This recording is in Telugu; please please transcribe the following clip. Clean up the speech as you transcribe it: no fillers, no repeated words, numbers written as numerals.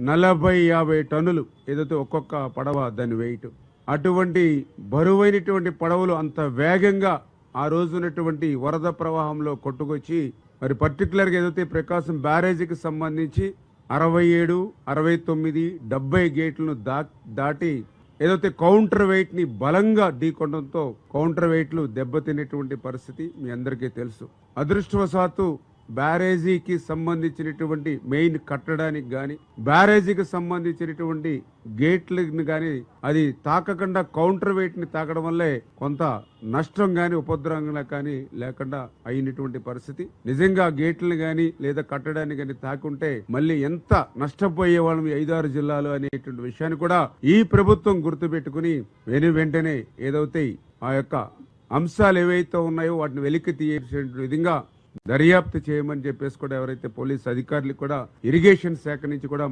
40-50 టన్నులు ఏదైతే ఒక్కొక్క పడవ దాని వెయిట్. అటువంటి బరువైనటువంటి పడవలు అంత వేగంగా ఆ రోజునటువంటి వరద ప్రవాహంలో కొట్టుకొచ్చి మరి పర్టికులర్గా ఏదైతే ప్రకాశం బ్యారేజీకి సంబంధించి 67, 69, 70 గేట్లను దాటి ఏదైతే కౌంటర్ వెయిట్ ని బలంగా ఢీకొనడంతో కౌంటర్ వెయిట్లు దెబ్బతినేటువంటి పరిస్థితి మీ అందరికీ తెలుసు. అదృష్టవశాత్తు బ్యారేజీకి సంబంధించినటువంటి మెయిన్ కట్టడానికి కానీ బ్యారేజీకి సంబంధించినటువంటి గేట్లను కానీ అది తాకకుండా కౌంటర్ వెయిట్ ని తాకడం వల్లే కొంత నష్టం కానీ ఉపద్రవంగా కానీ లేకుండా అయినటువంటి పరిస్థితి. నిజంగా గేట్లను కానీ లేదా కట్టడాన్ని కానీ తాకుంటే మళ్ళీ ఎంత నష్టపోయే వాళ్ళం 5-6 జిల్లాలు అనేటువంటి విషయాన్ని కూడా ఈ ప్రభుత్వం గుర్తుపెట్టుకుని వెంటనే ఏదైతే ఆ యొక్క అంశాలు ఏవైతే ఉన్నాయో వాటిని వెలికి తీసే విధంగా దర్యాప్తు చేయమని చెప్పేసి కూడా ఎవరైతే పోలీస్ అధికారులు కూడా ఇరిగేషన్ శాఖ నుంచి కూడా